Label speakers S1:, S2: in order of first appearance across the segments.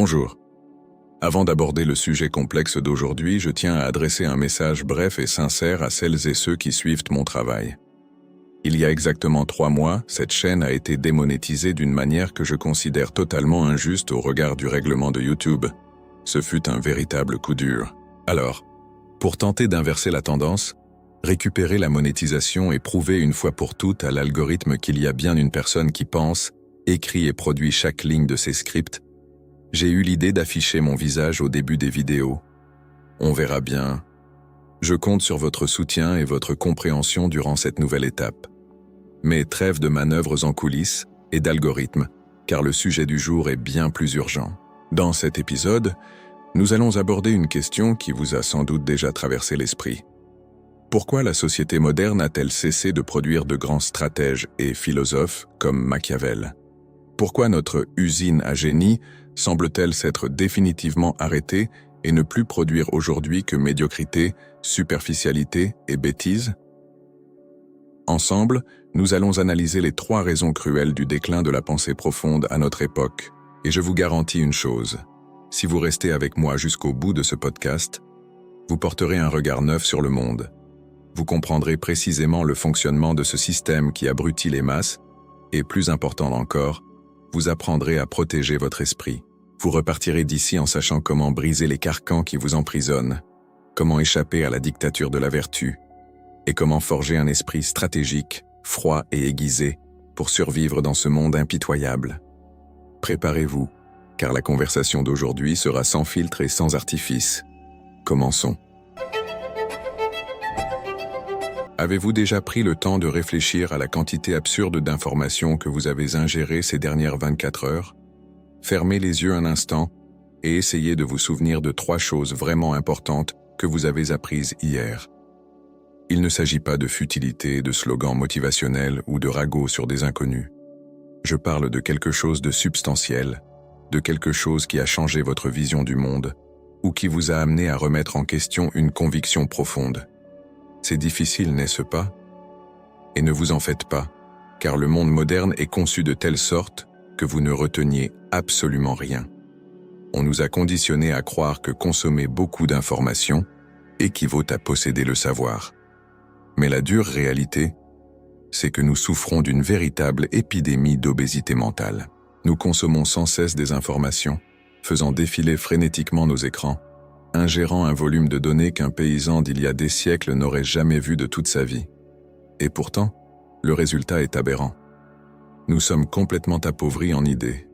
S1: Bonjour. Avant d'aborder le sujet complexe d'aujourd'hui, je tiens à adresser un message bref et sincère à celles et ceux qui suivent mon travail. Il y a exactement 3 mois, cette chaîne a été démonétisée d'une manière que je considère totalement injuste au regard du règlement de YouTube. Ce fut un véritable coup dur. Alors, pour tenter d'inverser la tendance, récupérer la monétisation et prouver une fois pour toutes à l'algorithme qu'il y a bien une personne qui pense, écrit et produit chaque ligne de ses scripts, j'ai eu l'idée d'afficher mon visage au début des vidéos. On verra bien. Je compte sur votre soutien et votre compréhension durant cette nouvelle étape. Mais trêve de manœuvres en coulisses et d'algorithmes, car le sujet du jour est bien plus urgent. Dans cet épisode, nous allons aborder une question qui vous a sans doute déjà traversé l'esprit. Pourquoi la société moderne a-t-elle cessé de produire de grands stratèges et philosophes comme Machiavel? Pourquoi notre usine à génie semble-t-elle s'être définitivement arrêtée et ne plus produire aujourd'hui que médiocrité, superficialité et bêtises? Ensemble, nous allons analyser les 3 raisons cruelles du déclin de la pensée profonde à notre époque, et je vous garantis une chose, si vous restez avec moi jusqu'au bout de ce podcast, vous porterez un regard neuf sur le monde. Vous comprendrez précisément le fonctionnement de ce système qui abrutit les masses, et plus important encore, vous apprendrez à protéger votre esprit. Vous repartirez d'ici en sachant comment briser les carcans qui vous emprisonnent, comment échapper à la dictature de la vertu, et comment forger un esprit stratégique, froid et aiguisé pour survivre dans ce monde impitoyable. Préparez-vous, car la conversation d'aujourd'hui sera sans filtre et sans artifice. Commençons. Avez-vous déjà pris le temps de réfléchir à la quantité absurde d'informations que vous avez ingérées ces dernières 24 heures? Fermez les yeux un instant et essayez de vous souvenir de 3 choses vraiment importantes que vous avez apprises hier. Il ne s'agit pas de futilité, de slogans motivationnels ou de ragots sur des inconnus. Je parle de quelque chose de substantiel, de quelque chose qui a changé votre vision du monde ou qui vous a amené à remettre en question une conviction profonde. C'est difficile, n'est-ce pas? Et ne vous en faites pas, car le monde moderne est conçu de telle sorte que vous ne reteniez absolument rien. On nous a conditionnés à croire que consommer beaucoup d'informations équivaut à posséder le savoir. Mais la dure réalité, c'est que nous souffrons d'une véritable épidémie d'obésité mentale. Nous consommons sans cesse des informations, faisant défiler frénétiquement nos écrans, ingérant un volume de données qu'un paysan d'il y a des siècles n'aurait jamais vu de toute sa vie. Et pourtant, le résultat est aberrant. Nous sommes complètement appauvris en idées.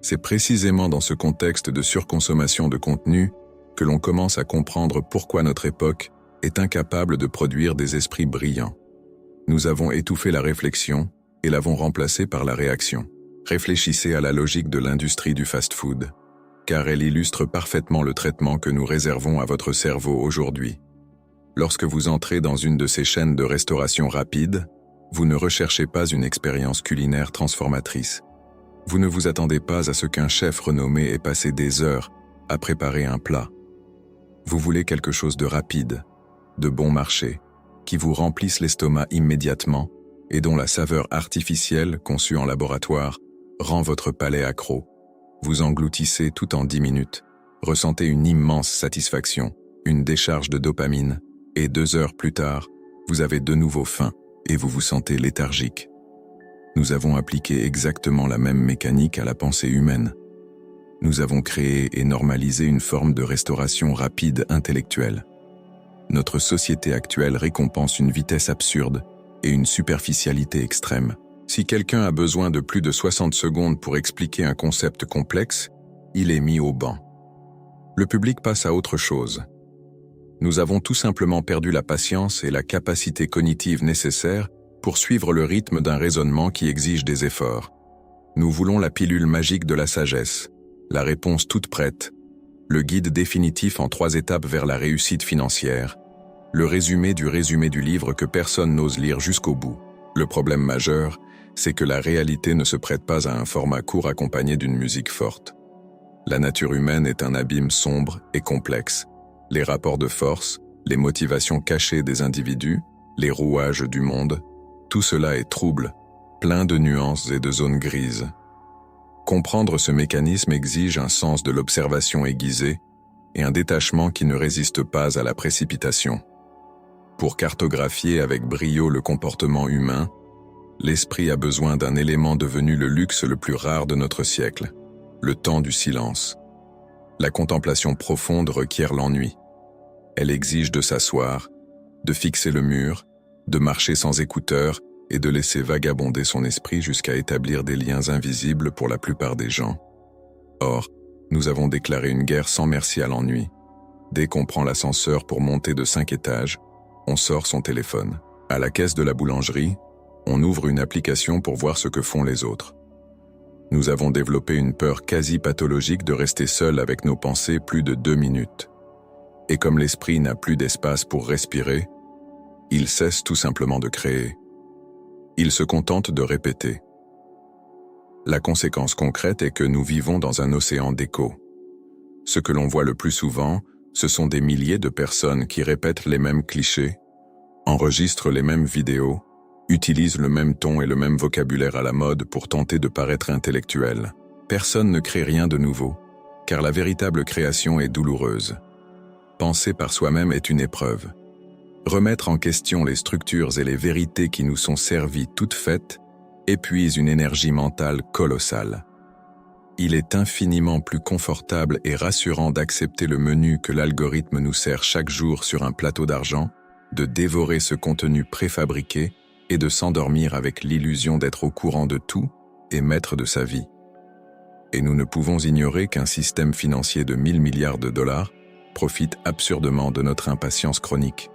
S1: C'est précisément dans ce contexte de surconsommation de contenu que l'on commence à comprendre pourquoi notre époque est incapable de produire des esprits brillants. Nous avons étouffé la réflexion et l'avons remplacée par la réaction. Réfléchissez à la logique de l'industrie du fast-food, car elle illustre parfaitement le traitement que nous réservons à votre cerveau aujourd'hui. Lorsque vous entrez dans une de ces chaînes de restauration rapide, vous ne recherchez pas une expérience culinaire transformatrice. Vous ne vous attendez pas à ce qu'un chef renommé ait passé des heures à préparer un plat. Vous voulez quelque chose de rapide, de bon marché, qui vous remplisse l'estomac immédiatement et dont la saveur artificielle, conçue en laboratoire, rend votre palais accro. Vous engloutissez tout en 10 minutes, ressentez une immense satisfaction, une décharge de dopamine, et 2 heures plus tard, vous avez de nouveau faim et vous vous sentez léthargique. Nous avons appliqué exactement la même mécanique à la pensée humaine. Nous avons créé et normalisé une forme de restauration rapide intellectuelle. Notre société actuelle récompense une vitesse absurde et une superficialité extrême. Si quelqu'un a besoin de plus de 60 secondes pour expliquer un concept complexe, il est mis au banc. Le public passe à autre chose. Nous avons tout simplement perdu la patience et la capacité cognitive nécessaires pour suivre le rythme d'un raisonnement qui exige des efforts. Nous voulons la pilule magique de la sagesse, la réponse toute prête, le guide définitif en 3 étapes vers la réussite financière, le résumé du livre que personne n'ose lire jusqu'au bout. Le problème majeur, c'est que la réalité ne se prête pas à un format court accompagné d'une musique forte. La nature humaine est un abîme sombre et complexe. Les rapports de force, les motivations cachées des individus, les rouages du monde, tout cela est trouble, plein de nuances et de zones grises. Comprendre ce mécanisme exige un sens de l'observation aiguisé et un détachement qui ne résiste pas à la précipitation. Pour cartographier avec brio le comportement humain, l'esprit a besoin d'un élément devenu le luxe le plus rare de notre siècle, le temps du silence. La contemplation profonde requiert l'ennui. Elle exige de s'asseoir, de fixer le mur, de marcher sans écouteurs et de laisser vagabonder son esprit jusqu'à établir des liens invisibles pour la plupart des gens. Or, nous avons déclaré une guerre sans merci à l'ennui. Dès qu'on prend l'ascenseur pour monter de 5 étages, on sort son téléphone. À la caisse de la boulangerie, on ouvre une application pour voir ce que font les autres. Nous avons développé une peur quasi pathologique de rester seuls avec nos pensées plus de 2 minutes. Et comme l'esprit n'a plus d'espace pour respirer, il cesse tout simplement de créer. Il se contente de répéter. La conséquence concrète est que nous vivons dans un océan d'échos. Ce que l'on voit le plus souvent, ce sont des milliers de personnes qui répètent les mêmes clichés, enregistrent les mêmes vidéos, utilisent le même ton et le même vocabulaire à la mode pour tenter de paraître intellectuel. Personne ne crée rien de nouveau, car la véritable création est douloureuse. Penser par soi-même est une épreuve. Remettre en question les structures et les vérités qui nous sont servies toutes faites épuise une énergie mentale colossale. Il est infiniment plus confortable et rassurant d'accepter le menu que l'algorithme nous sert chaque jour sur un plateau d'argent, de dévorer ce contenu préfabriqué et de s'endormir avec l'illusion d'être au courant de tout et maître de sa vie. Et nous ne pouvons ignorer qu'un système financier de 1000 milliards de dollars profite absurdement de notre impatience chronique.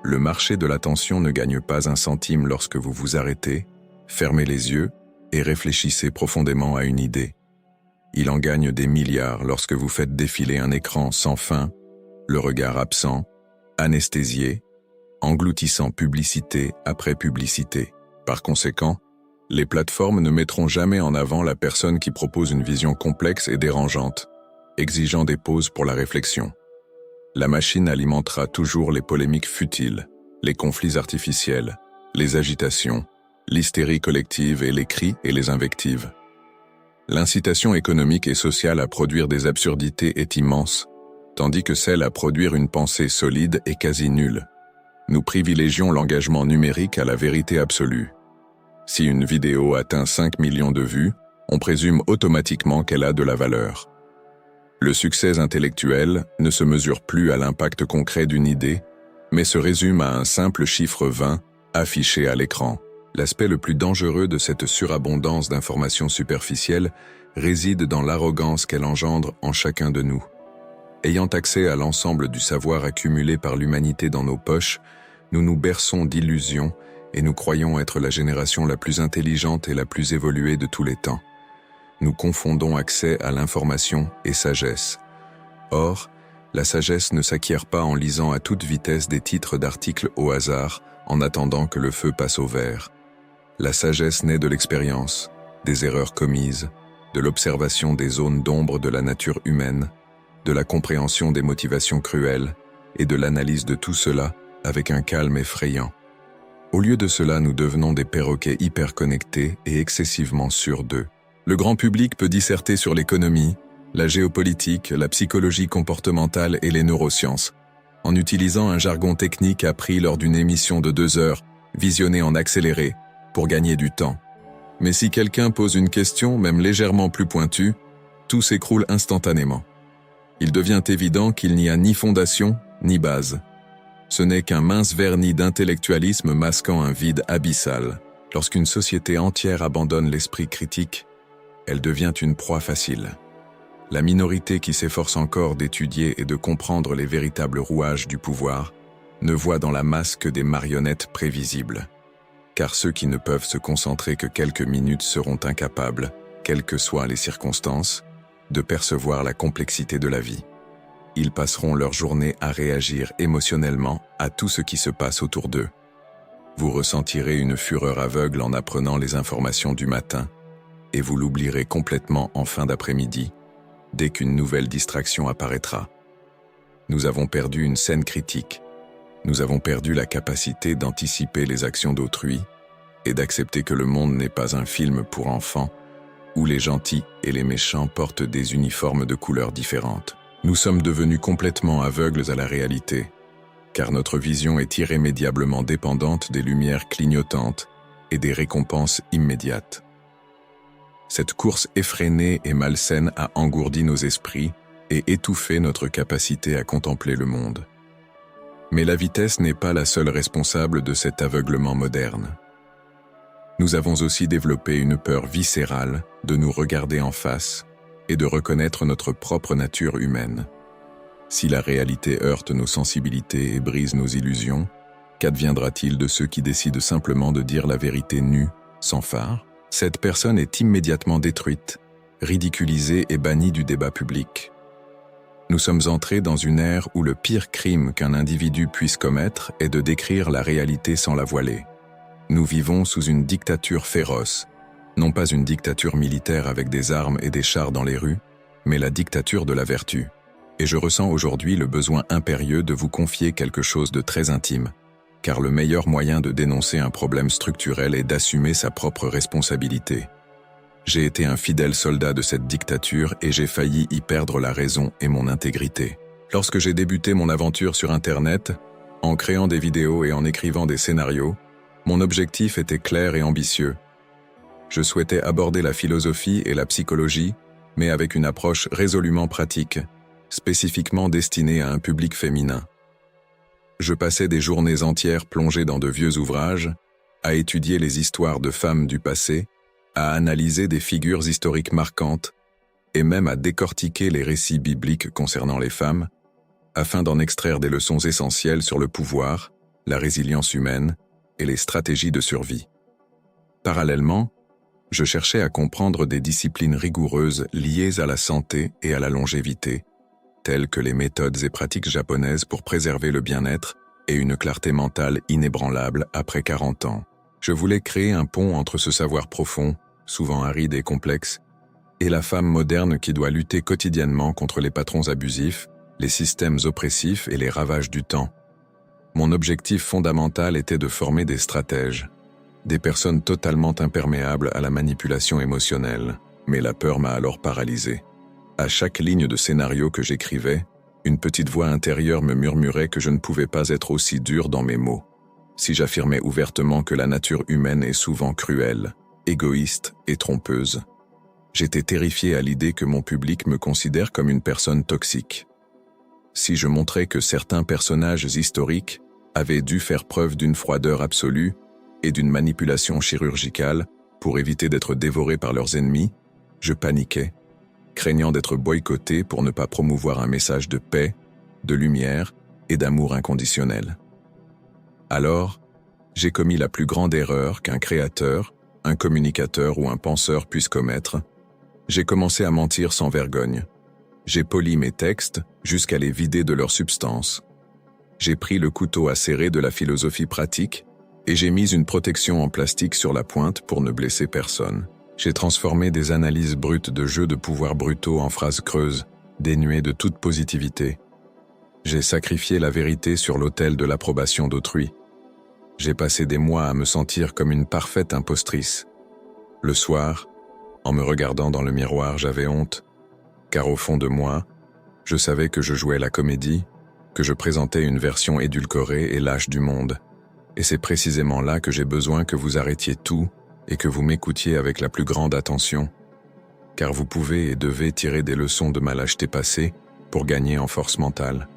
S1: Le marché de l'attention ne gagne pas un centime lorsque vous vous arrêtez, fermez les yeux et réfléchissez profondément à une idée. Il en gagne des milliards lorsque vous faites défiler un écran sans fin, le regard absent, anesthésié, engloutissant publicité après publicité. Par conséquent, les plateformes ne mettront jamais en avant la personne qui propose une vision complexe et dérangeante, exigeant des pauses pour la réflexion. La machine alimentera toujours les polémiques futiles, les conflits artificiels, les agitations, l'hystérie collective et les cris et les invectives. L'incitation économique et sociale à produire des absurdités est immense, tandis que celle à produire une pensée solide est quasi nulle. Nous privilégions l'engagement numérique à la vérité absolue. Si une vidéo atteint 5 millions de vues, on présume automatiquement qu'elle a de la valeur. Le succès intellectuel ne se mesure plus à l'impact concret d'une idée, mais se résume à un simple chiffre 20 affiché à l'écran. L'aspect le plus dangereux de cette surabondance d'informations superficielles réside dans l'arrogance qu'elle engendre en chacun de nous. Ayant accès à l'ensemble du savoir accumulé par l'humanité dans nos poches, nous nous berçons d'illusions et nous croyons être la génération la plus intelligente et la plus évoluée de tous les temps. Nous confondons accès à l'information et sagesse. Or, la sagesse ne s'acquiert pas en lisant à toute vitesse des titres d'articles au hasard en attendant que le feu passe au vert. La sagesse naît de l'expérience, des erreurs commises, de l'observation des zones d'ombre de la nature humaine, de la compréhension des motivations cruelles et de l'analyse de tout cela avec un calme effrayant. Au lieu de cela, nous devenons des perroquets hyperconnectés et excessivement sûrs d'eux. Le grand public peut disserter sur l'économie, la géopolitique, la psychologie comportementale et les neurosciences, en utilisant un jargon technique appris lors d'une émission de 2 heures, visionnée en accéléré, pour gagner du temps. Mais si quelqu'un pose une question, même légèrement plus pointue, tout s'écroule instantanément. Il devient évident qu'il n'y a ni fondation, ni base. Ce n'est qu'un mince vernis d'intellectualisme masquant un vide abyssal. Lorsqu'une société entière abandonne l'esprit critique, elle devient une proie facile. La minorité qui s'efforce encore d'étudier et de comprendre les véritables rouages du pouvoir ne voit dans la masse que des marionnettes prévisibles. Car ceux qui ne peuvent se concentrer que quelques minutes seront incapables, quelles que soient les circonstances, de percevoir la complexité de la vie. Ils passeront leur journée à réagir émotionnellement à tout ce qui se passe autour d'eux. Vous ressentirez une fureur aveugle en apprenant les informations du matin, et vous l'oublierez complètement en fin d'après-midi, dès qu'une nouvelle distraction apparaîtra. Nous avons perdu une saine critique. Nous avons perdu la capacité d'anticiper les actions d'autrui et d'accepter que le monde n'est pas un film pour enfants, où les gentils et les méchants portent des uniformes de couleurs différentes. Nous sommes devenus complètement aveugles à la réalité, car notre vision est irrémédiablement dépendante des lumières clignotantes et des récompenses immédiates. Cette course effrénée et malsaine a engourdi nos esprits et étouffé notre capacité à contempler le monde. Mais la vitesse n'est pas la seule responsable de cet aveuglement moderne. Nous avons aussi développé une peur viscérale de nous regarder en face et de reconnaître notre propre nature humaine. Si la réalité heurte nos sensibilités et brise nos illusions, qu'adviendra-t-il de ceux qui décident simplement de dire la vérité nue, sans phare? Cette personne est immédiatement détruite, ridiculisée et bannie du débat public. Nous sommes entrés dans une ère où le pire crime qu'un individu puisse commettre est de décrire la réalité sans la voiler. Nous vivons sous une dictature féroce, non pas une dictature militaire avec des armes et des chars dans les rues, mais la dictature de la vertu. Et je ressens aujourd'hui le besoin impérieux de vous confier quelque chose de très intime, car le meilleur moyen de dénoncer un problème structurel est d'assumer sa propre responsabilité. J'ai été un fidèle soldat de cette dictature et j'ai failli y perdre la raison et mon intégrité. Lorsque j'ai débuté mon aventure sur Internet, en créant des vidéos et en écrivant des scénarios, mon objectif était clair et ambitieux. Je souhaitais aborder la philosophie et la psychologie, mais avec une approche résolument pratique, spécifiquement destinée à un public féminin. Je passais des journées entières plongées dans de vieux ouvrages, à étudier les histoires de femmes du passé, à analyser des figures historiques marquantes, et même à décortiquer les récits bibliques concernant les femmes, afin d'en extraire des leçons essentielles sur le pouvoir, la résilience humaine et les stratégies de survie. Parallèlement, je cherchais à comprendre des disciplines rigoureuses liées à la santé et à la longévité, telles que les méthodes et pratiques japonaises pour préserver le bien-être et une clarté mentale inébranlable après 40 ans. Je voulais créer un pont entre ce savoir profond, souvent aride et complexe, et la femme moderne qui doit lutter quotidiennement contre les patrons abusifs, les systèmes oppressifs et les ravages du temps. Mon objectif fondamental était de former des stratèges, des personnes totalement imperméables à la manipulation émotionnelle, mais la peur m'a alors paralysé. À chaque ligne de scénario que j'écrivais, une petite voix intérieure me murmurait que je ne pouvais pas être aussi dur dans mes mots. Si j'affirmais ouvertement que la nature humaine est souvent cruelle, égoïste et trompeuse, j'étais terrifié à l'idée que mon public me considère comme une personne toxique. Si je montrais que certains personnages historiques avaient dû faire preuve d'une froideur absolue et d'une manipulation chirurgicale pour éviter d'être dévorés par leurs ennemis, je paniquais, craignant d'être boycotté pour ne pas promouvoir un message de paix, de lumière et d'amour inconditionnel. Alors, j'ai commis la plus grande erreur qu'un créateur, un communicateur ou un penseur puisse commettre. J'ai commencé à mentir sans vergogne. J'ai poli mes textes jusqu'à les vider de leur substance. J'ai pris le couteau acéré de la philosophie pratique et j'ai mis une protection en plastique sur la pointe pour ne blesser personne. J'ai transformé des analyses brutes de jeux de pouvoir brutaux en phrases creuses, dénuées de toute positivité. J'ai sacrifié la vérité sur l'autel de l'approbation d'autrui. J'ai passé des mois à me sentir comme une parfaite impostrice. Le soir, en me regardant dans le miroir, j'avais honte, car au fond de moi, je savais que je jouais la comédie, que je présentais une version édulcorée et lâche du monde. Et c'est précisément là que j'ai besoin que vous arrêtiez tout et que vous m'écoutiez avec la plus grande attention, car vous pouvez et devez tirer des leçons de ma lâcheté passée pour gagner en force mentale.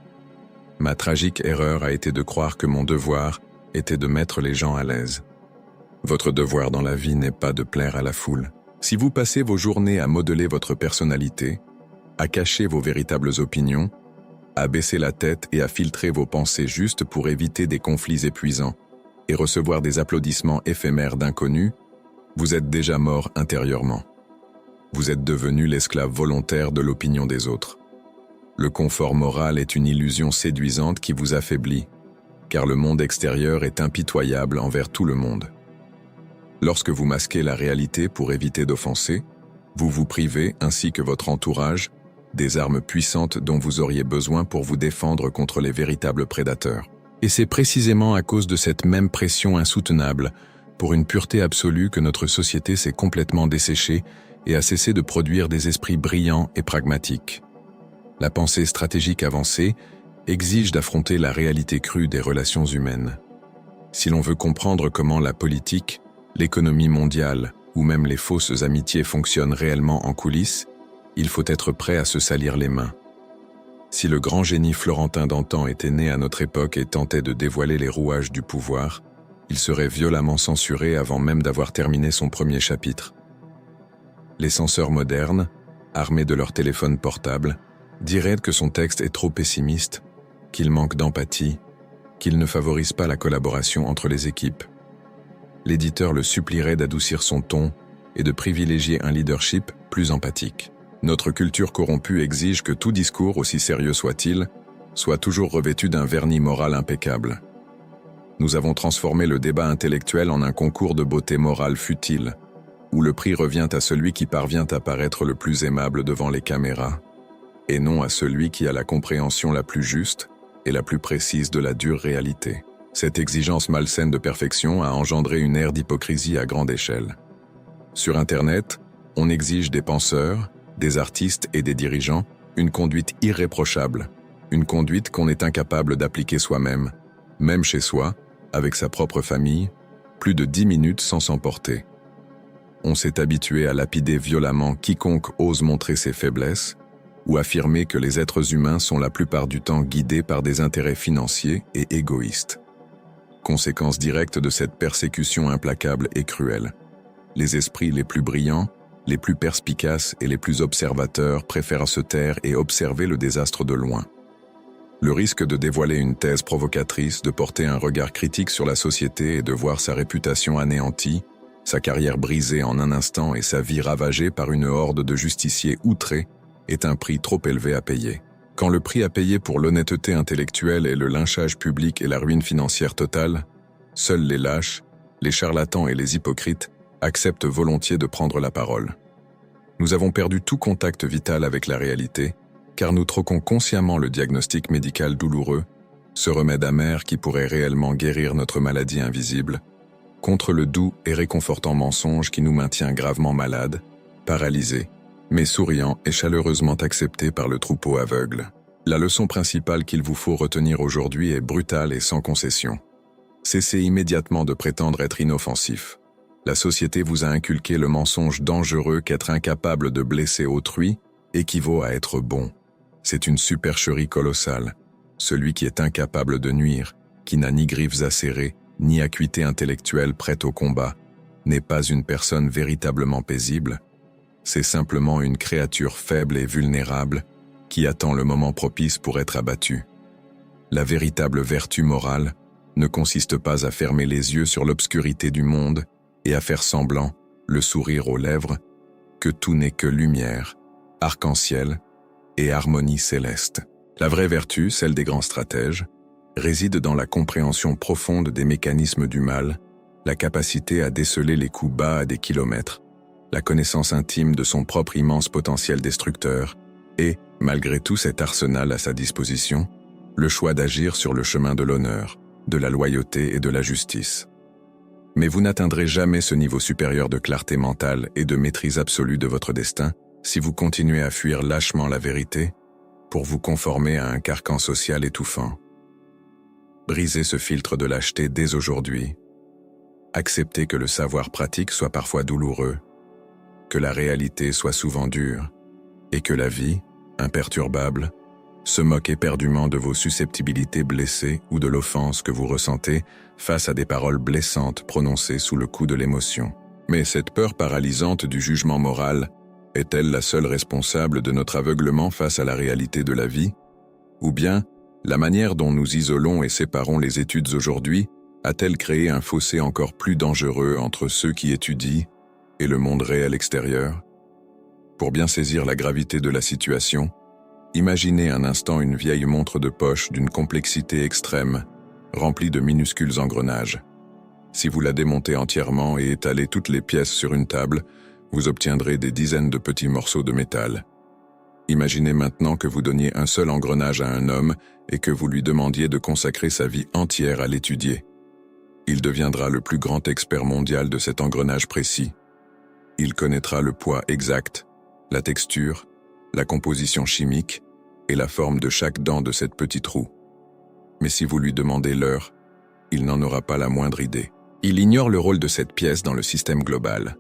S1: Ma tragique erreur a été de croire que mon devoir était de mettre les gens à l'aise. Votre devoir dans la vie n'est pas de plaire à la foule. Si vous passez vos journées à modeler votre personnalité, à cacher vos véritables opinions, à baisser la tête et à filtrer vos pensées justes pour éviter des conflits épuisants et recevoir des applaudissements éphémères d'inconnus, vous êtes déjà mort intérieurement. Vous êtes devenu l'esclave volontaire de l'opinion des autres. Le confort moral est une illusion séduisante qui vous affaiblit, car le monde extérieur est impitoyable envers tout le monde. Lorsque vous masquez la réalité pour éviter d'offenser, vous vous privez, ainsi que votre entourage, des armes puissantes dont vous auriez besoin pour vous défendre contre les véritables prédateurs. Et c'est précisément à cause de cette même pression insoutenable, pour une pureté absolue que notre société s'est complètement desséchée et à cesser de produire des esprits brillants et pragmatiques. La pensée stratégique avancée exige d'affronter la réalité crue des relations humaines. Si l'on veut comprendre comment la politique, l'économie mondiale ou même les fausses amitiés fonctionnent réellement en coulisses, il faut être prêt à se salir les mains. Si le grand génie florentin d'antan était né à notre époque et tentait de dévoiler les rouages du pouvoir, il serait violemment censuré avant même d'avoir terminé son premier chapitre. Les censeurs modernes, armés de leur téléphone portable, diraient que son texte est trop pessimiste, qu'il manque d'empathie, qu'il ne favorise pas la collaboration entre les équipes. L'éditeur le supplierait d'adoucir son ton et de privilégier un leadership plus empathique. Notre culture corrompue exige que tout discours, aussi sérieux soit-il, soit toujours revêtu d'un vernis moral impeccable. Nous avons transformé le débat intellectuel en un concours de beauté morale futile, où le prix revient à celui qui parvient à paraître le plus aimable devant les caméras, et non à celui qui a la compréhension la plus juste et la plus précise de la dure réalité. Cette exigence malsaine de perfection a engendré une ère d'hypocrisie à grande échelle. Sur Internet, on exige des penseurs, des artistes et des dirigeants une conduite irréprochable, une conduite qu'on est incapable d'appliquer soi-même, même chez soi, avec sa propre famille, plus de 10 minutes sans s'emporter. On s'est habitué à lapider violemment quiconque ose montrer ses faiblesses ou affirmer que les êtres humains sont la plupart du temps guidés par des intérêts financiers et égoïstes. Conséquence directe de cette persécution implacable et cruelle. Les esprits les plus brillants, les plus perspicaces et les plus observateurs préfèrent se taire et observer le désastre de loin. Le risque de dévoiler une thèse provocatrice, de porter un regard critique sur la société et de voir sa réputation anéantie, sa carrière brisée en un instant et sa vie ravagée par une horde de justiciers outrés est un prix trop élevé à payer. Quand le prix à payer pour l'honnêteté intellectuelle est le lynchage public et la ruine financière totale, seuls les lâches, les charlatans et les hypocrites acceptent volontiers de prendre la parole. Nous avons perdu tout contact vital avec la réalité, car nous troquons consciemment le diagnostic médical douloureux, ce remède amer qui pourrait réellement guérir notre maladie invisible, contre le doux et réconfortant mensonge qui nous maintient gravement malades, paralysés, mais souriants et chaleureusement acceptés par le troupeau aveugle. La leçon principale qu'il vous faut retenir aujourd'hui est brutale et sans concession. Cessez immédiatement de prétendre être inoffensif. La société vous a inculqué le mensonge dangereux qu'être incapable de blesser autrui équivaut à être bon. C'est une supercherie colossale. Celui qui est incapable de nuire, qui n'a ni griffes acérées, ni acuité intellectuelle prête au combat, n'est pas une personne véritablement paisible. C'est simplement une créature faible et vulnérable qui attend le moment propice pour être abattue. La véritable vertu morale ne consiste pas à fermer les yeux sur l'obscurité du monde et à faire semblant, le sourire aux lèvres, que tout n'est que lumière, arc-en-ciel et harmonie céleste. La vraie vertu, celle des grands stratèges, réside dans la compréhension profonde des mécanismes du mal, la capacité à déceler les coups bas à des kilomètres, la connaissance intime de son propre immense potentiel destructeur et, malgré tout cet arsenal à sa disposition, le choix d'agir sur le chemin de l'honneur, de la loyauté et de la justice. Mais vous n'atteindrez jamais ce niveau supérieur de clarté mentale et de maîtrise absolue de votre destin si vous continuez à fuir lâchement la vérité pour vous conformer à un carcan social étouffant. Brisez ce filtre de lâcheté dès aujourd'hui. Acceptez que le savoir pratique soit parfois douloureux, que la réalité soit souvent dure, et que la vie, imperturbable, se moque éperdument de vos susceptibilités blessées ou de l'offense que vous ressentez face à des paroles blessantes prononcées sous le coup de l'émotion. Mais cette peur paralysante du jugement moral est-elle la seule responsable de notre aveuglement face à la réalité de la vie? Ou bien, la manière dont nous isolons et séparons les études aujourd'hui a-t-elle créé un fossé encore plus dangereux entre ceux qui étudient et le monde réel extérieur? Pour bien saisir la gravité de la situation, imaginez un instant une vieille montre de poche d'une complexité extrême, remplie de minuscules engrenages. Si vous la démontez entièrement et étalez toutes les pièces sur une table, vous obtiendrez des dizaines de petits morceaux de métal. Imaginez maintenant que vous donniez un seul engrenage à un homme et que vous lui demandiez de consacrer sa vie entière à l'étudier. Il deviendra le plus grand expert mondial de cet engrenage précis. Il connaîtra le poids exact, la texture, la composition chimique et la forme de chaque dent de cette petite roue. Mais si vous lui demandez l'heure, il n'en aura pas la moindre idée. Il ignore le rôle de cette pièce dans le système global.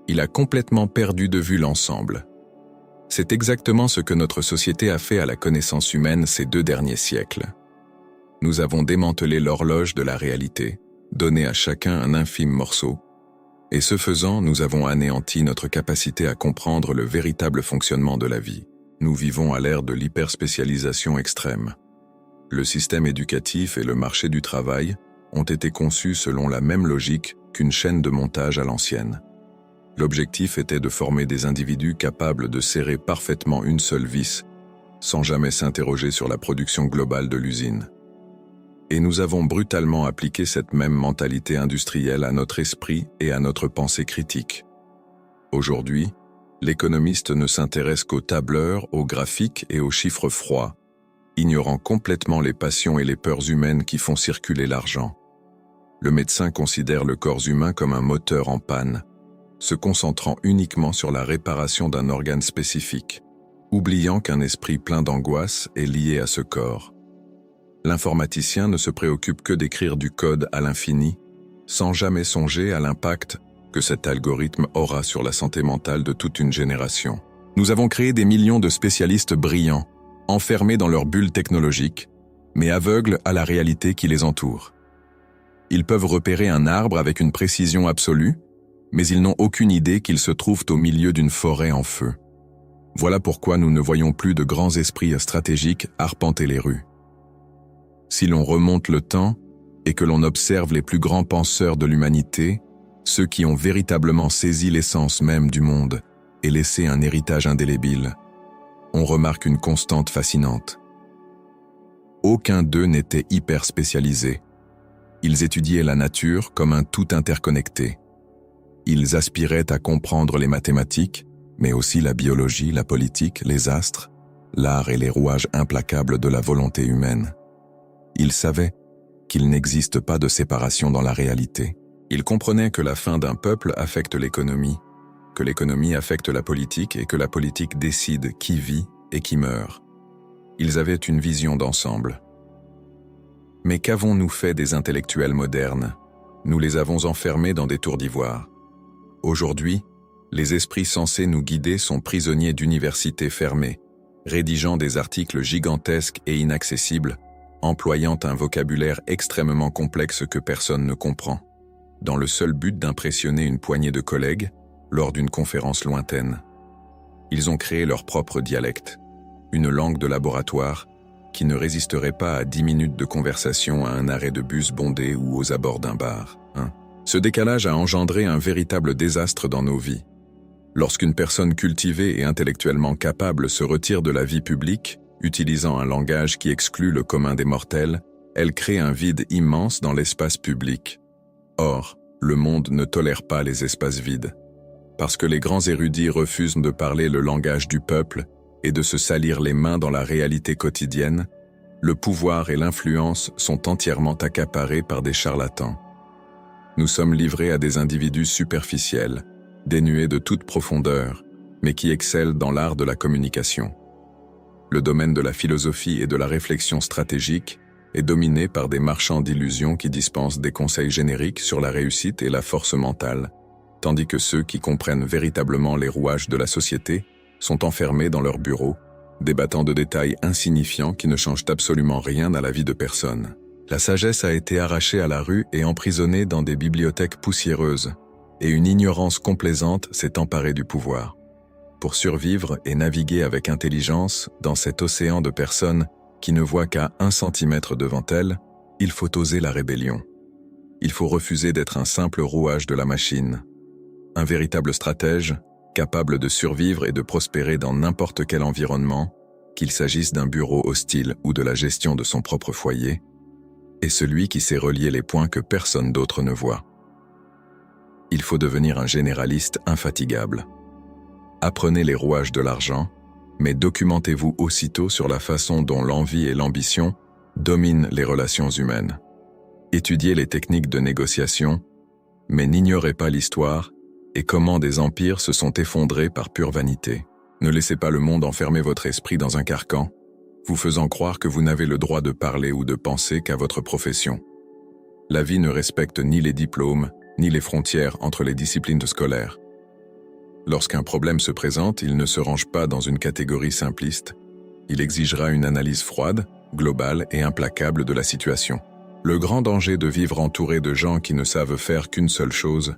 S1: Il a complètement perdu de vue l'ensemble. C'est exactement ce que notre société a fait à la connaissance humaine ces 2 derniers siècles. Nous avons démantelé l'horloge de la réalité, donné à chacun un infime morceau, et ce faisant, nous avons anéanti notre capacité à comprendre le véritable fonctionnement de la vie. Nous vivons à l'ère de l'hyperspécialisation extrême. Le système éducatif et le marché du travail ont été conçus selon la même logique qu'une chaîne de montage à l'ancienne. L'objectif était de former des individus capables de serrer parfaitement une seule vis, sans jamais s'interroger sur la production globale de l'usine. Et nous avons brutalement appliqué cette même mentalité industrielle à notre esprit et à notre pensée critique. Aujourd'hui, l'économiste ne s'intéresse qu'aux tableurs, aux graphiques et aux chiffres froids, ignorant complètement les passions et les peurs humaines qui font circuler l'argent. Le médecin considère le corps humain comme un moteur en panne, se concentrant uniquement sur la réparation d'un organe spécifique, oubliant qu'un esprit plein d'angoisse est lié à ce corps. L'informaticien ne se préoccupe que d'écrire du code à l'infini, sans jamais songer à l'impact que cet algorithme aura sur la santé mentale de toute une génération. Nous avons créé des millions de spécialistes brillants, enfermés dans leur bulle technologique, mais aveugles à la réalité qui les entoure. Ils peuvent repérer un arbre avec une précision absolue, mais ils n'ont aucune idée qu'ils se trouvent au milieu d'une forêt en feu. Voilà pourquoi nous ne voyons plus de grands esprits stratégiques arpenter les rues. Si l'on remonte le temps et que l'on observe les plus grands penseurs de l'humanité, ceux qui ont véritablement saisi l'essence même du monde et laissé un héritage indélébile, on remarque une constante fascinante. Aucun d'eux n'était hyper spécialisé. Ils étudiaient la nature comme un tout interconnecté. Ils aspiraient à comprendre les mathématiques, mais aussi la biologie, la politique, les astres, l'art et les rouages implacables de la volonté humaine. Ils savaient qu'il n'existe pas de séparation dans la réalité. Ils comprenaient que la fin d'un peuple affecte l'économie, que l'économie affecte la politique et que la politique décide qui vit et qui meurt. Ils avaient une vision d'ensemble. Mais qu'avons-nous fait des intellectuels modernes? Nous les avons enfermés dans des tours d'ivoire. Aujourd'hui, les esprits censés nous guider sont prisonniers d'universités fermées, rédigeant des articles gigantesques et inaccessibles, employant un vocabulaire extrêmement complexe que personne ne comprend, dans le seul but d'impressionner une poignée de collègues lors d'une conférence lointaine. Ils ont créé leur propre dialecte, une langue de laboratoire qui ne résisterait pas à 10 minutes de conversation à un arrêt de bus bondé ou aux abords d'un bar. Ce décalage a engendré un véritable désastre dans nos vies. Lorsqu'une personne cultivée et intellectuellement capable se retire de la vie publique, utilisant un langage qui exclut le commun des mortels, elle crée un vide immense dans l'espace public. Or, le monde ne tolère pas les espaces vides. Parce que les grands érudits refusent de parler le langage du peuple et de se salir les mains dans la réalité quotidienne, le pouvoir et l'influence sont entièrement accaparés par des charlatans. Nous sommes livrés à des individus superficiels, dénués de toute profondeur, mais qui excellent dans l'art de la communication. Le domaine de la philosophie et de la réflexion stratégique est dominé par des marchands d'illusions qui dispensent des conseils génériques sur la réussite et la force mentale, tandis que ceux qui comprennent véritablement les rouages de la société sont enfermés dans leurs bureaux, débattant de détails insignifiants qui ne changent absolument rien à la vie de personne. La sagesse a été arrachée à la rue et emprisonnée dans des bibliothèques poussiéreuses, et une ignorance complaisante s'est emparée du pouvoir. Pour survivre et naviguer avec intelligence dans cet océan de personnes qui ne voient qu'à 1 centimètre devant elles, il faut oser la rébellion. Il faut refuser d'être un simple rouage de la machine. Un véritable stratège, capable de survivre et de prospérer dans n'importe quel environnement, qu'il s'agisse d'un bureau hostile ou de la gestion de son propre foyer, est celui qui sait relier les points que personne d'autre ne voit. Il faut devenir un généraliste infatigable. Apprenez les rouages de l'argent, mais documentez-vous aussitôt sur la façon dont l'envie et l'ambition dominent les relations humaines. Étudiez les techniques de négociation, mais n'ignorez pas l'histoire et comment des empires se sont effondrés par pure vanité. Ne laissez pas le monde enfermer votre esprit dans un carcan, vous faisant croire que vous n'avez le droit de parler ou de penser qu'à votre profession. La vie ne respecte ni les diplômes, ni les frontières entre les disciplines scolaires. Lorsqu'un problème se présente, il ne se range pas dans une catégorie simpliste. Il exigera une analyse froide, globale et implacable de la situation. Le grand danger de vivre entouré de gens qui ne savent faire qu'une seule chose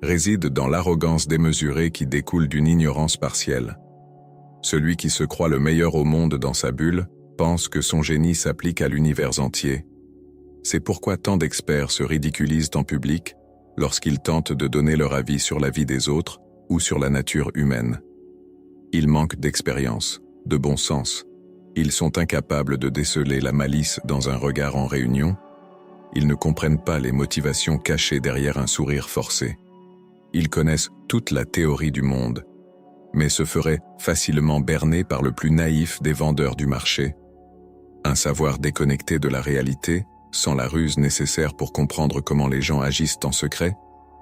S1: réside dans l'arrogance démesurée qui découle d'une ignorance partielle. Celui qui se croit le meilleur au monde dans sa bulle pense que son génie s'applique à l'univers entier. C'est pourquoi tant d'experts se ridiculisent en public lorsqu'ils tentent de donner leur avis sur la vie des autres ou sur la nature humaine. Ils manquent d'expérience, de bon sens. Ils sont incapables de déceler la malice dans un regard en réunion. Ils ne comprennent pas les motivations cachées derrière un sourire forcé. Ils connaissent toute la théorie du monde, mais se feraient facilement berner par le plus naïf des vendeurs du marché. Un savoir déconnecté de la réalité, sans la ruse nécessaire pour comprendre comment les gens agissent en secret,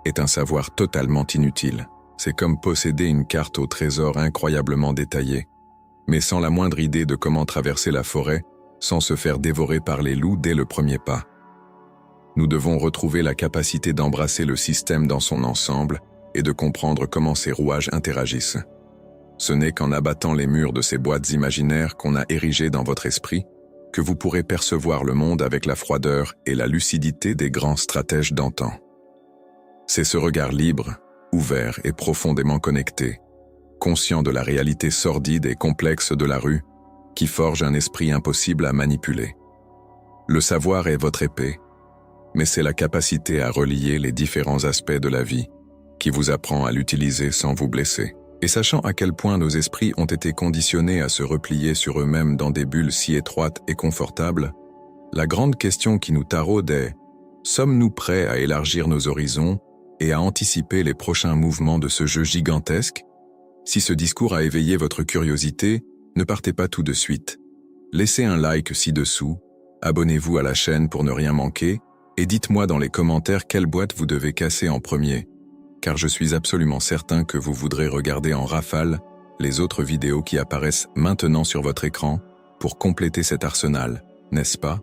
S1: est un savoir totalement inutile. C'est comme posséder une carte au trésor incroyablement détaillée, mais sans la moindre idée de comment traverser la forêt sans se faire dévorer par les loups dès le premier pas. Nous devons retrouver la capacité d'embrasser le système dans son ensemble et de comprendre comment ses rouages interagissent. Ce n'est qu'en abattant les murs de ces boîtes imaginaires qu'on a érigées dans votre esprit que vous pourrez percevoir le monde avec la froideur et la lucidité des grands stratèges d'antan. C'est ce regard libre, ouvert et profondément connecté, conscient de la réalité sordide et complexe de la rue, qui forge un esprit impossible à manipuler. Le savoir est votre épée, mais c'est la capacité à relier les différents aspects de la vie qui vous apprend à l'utiliser sans vous blesser. Et sachant à quel point nos esprits ont été conditionnés à se replier sur eux-mêmes dans des bulles si étroites et confortables, la grande question qui nous taraude est: sommes-nous prêts à élargir nos horizons et à anticiper les prochains mouvements de ce jeu gigantesque? Si ce discours a éveillé votre curiosité, ne partez pas tout de suite. Laissez un like ci-dessous, abonnez-vous à la chaîne pour ne rien manquer, et dites-moi dans les commentaires quelle boîte vous devez casser en premier, car je suis absolument certain que vous voudrez regarder en rafale les autres vidéos qui apparaissent maintenant sur votre écran pour compléter cet arsenal, n'est-ce pas ?